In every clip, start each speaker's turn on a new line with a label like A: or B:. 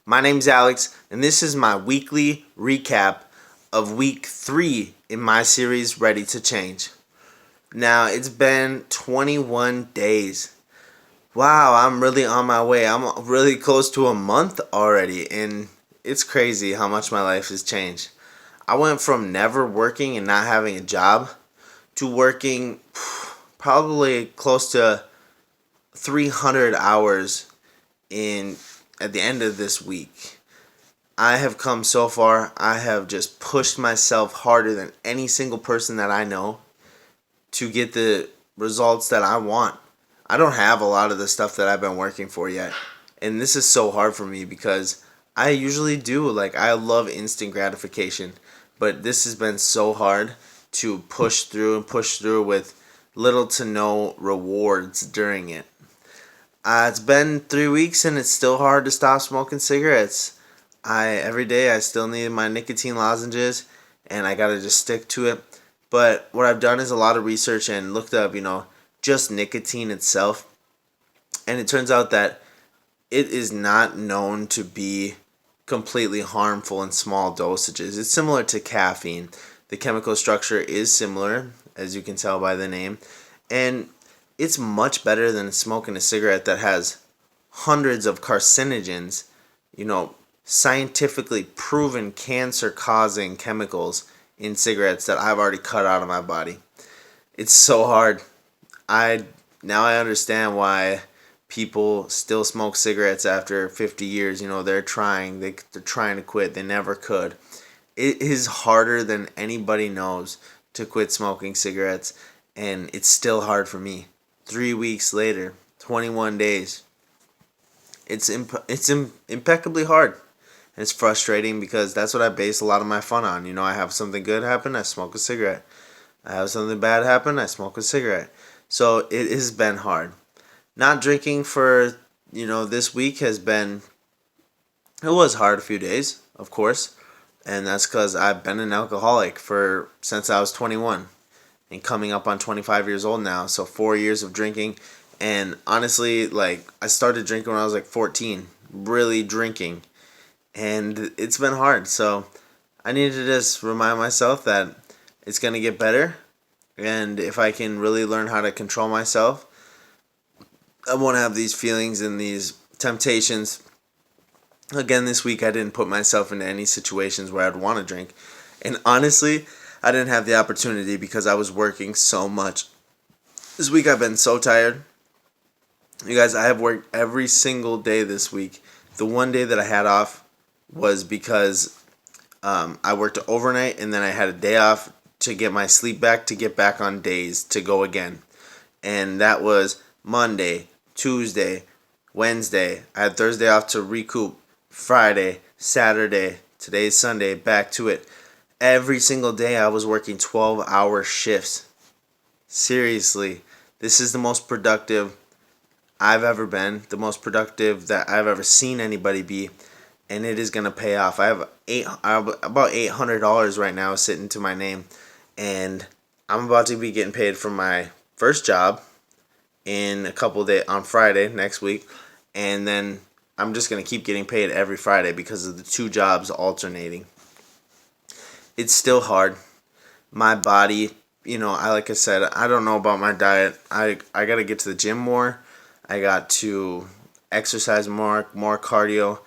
A: My name's Alex, and this is my weekly recap of week 3 in my series Ready to Change. Now, it's been 21 days. Wow, I'm really on my way. I'm really close to a month already, and it's crazy how much my life has changed. I went from never working and not having a job to working probably close to 300 hours in at the end of this week. I have come so far. I have just pushed myself harder than any single person that I know to get the results that I want. I don't have a lot of the stuff that I've been working for yet. And this is so hard for me because I usually do. I love instant gratification. But this has been so hard to push through with little to no rewards during it. It's been 3 weeks and it's still hard to stop smoking cigarettes. Every day I still need my nicotine lozenges and I gotta just stick to it. But what I've done is a lot of research and looked up, just nicotine itself. And it turns out that it is not known to be completely harmful in small dosages. It's similar to caffeine. The chemical structure is similar, as you can tell by the name. And it's much better than smoking a cigarette that has hundreds of carcinogens, scientifically proven cancer-causing chemicals in cigarettes that I've already cut out of my body. It's so hard. Now I understand why people still smoke cigarettes after 50 years. They're trying to quit. They never could. It is harder than anybody knows to quit smoking cigarettes, and it's still hard for me. 3 weeks later, 21 days. It's impeccably hard. And it's frustrating because that's what I base a lot of my fun on. I have something good happen, I smoke a cigarette. I have something bad happen, I smoke a cigarette. So it has been hard. Not drinking for, this week it was hard a few days, of course. And that's because I've been an alcoholic since I was 21. And coming up on 25 years old now, so 4 years of drinking. And honestly, I started drinking when I was 14, really drinking, and it's been hard. So I need to just remind myself that it's going to get better, and if I can really learn how to control myself, I won't have these feelings and these temptations. Again, this week I didn't put myself into any situations where I'd want to drink, and honestly, I didn't have the opportunity because I was working so much. This week I've been so tired. You guys, I have worked every single day this week. The one day that I had off was because I worked overnight and then I had a day off to get my sleep back, to get back on days to go again. And that was Monday, Tuesday, Wednesday. I had Thursday off to recoup. Friday, Saturday, today's Sunday, back to it. Every single day I was working 12-hour shifts. Seriously, this is the most productive I've ever been, the most productive that I've ever seen anybody be, and it is going to pay off. I have about $800 right now sitting to my name, and I'm about to be getting paid from my first job in a couple of days, on Friday next week, and then I'm just going to keep getting paid every Friday because of the 2 jobs alternating. It's still hard. My body, like I said, I don't know about my diet. I got to get to the gym more. I got to exercise more cardio.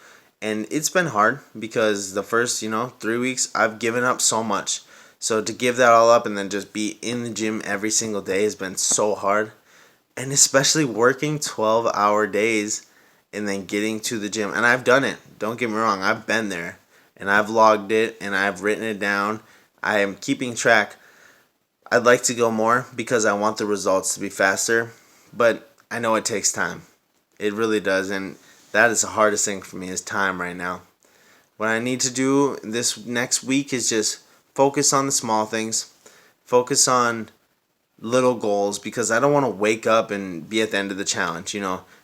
A: And it's been hard because the first, 3 weeks, I've given up so much. So to give that all up and then just be in the gym every single day has been so hard. And especially working 12-hour days and then getting to the gym. And I've done it. Don't get me wrong. I've been there. And I've logged it and I've written it down. I am keeping track. I'd like to go more because I want the results to be faster. But I know it takes time. It really does. And that is the hardest thing for me is time right now. What I need to do this next week is just focus on the small things. Focus on little goals because I don't want to wake up and be at the end of the challenge.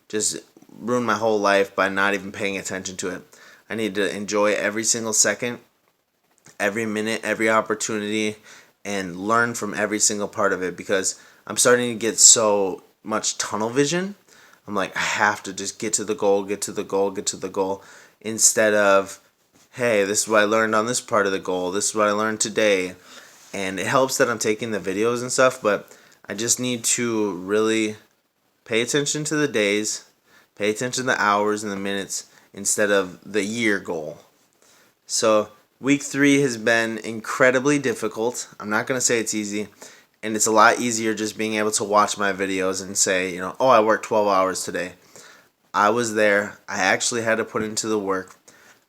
A: Just ruin my whole life by not even paying attention to it. I need to enjoy every single second, every minute, every opportunity, and learn from every single part of it because I'm starting to get so much tunnel vision I'm like, I have to just get to the goal, get to the goal, get to the goal, instead of, hey, this is what I learned on this part of the goal, this is what I learned today. And it helps that I'm taking the videos and stuff, but I just need to really pay attention to the days, pay attention to the hours and the minutes instead of the year goal. So week 3 has been incredibly difficult. I'm not going to say it's easy, and it's a lot easier just being able to watch my videos and say, oh, I worked 12 hours today. I was there. I actually had to put into the work.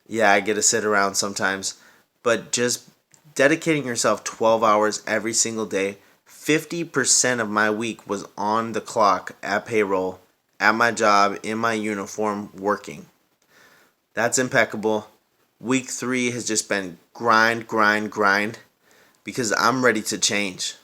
A: Yeah, I get to sit around sometimes, but just dedicating yourself 12 hours every single day, 50% of my week was on the clock at payroll, at my job, in my uniform, working. That's impeccable. Week 3 has just been grind, grind, grind, because I'm ready to change.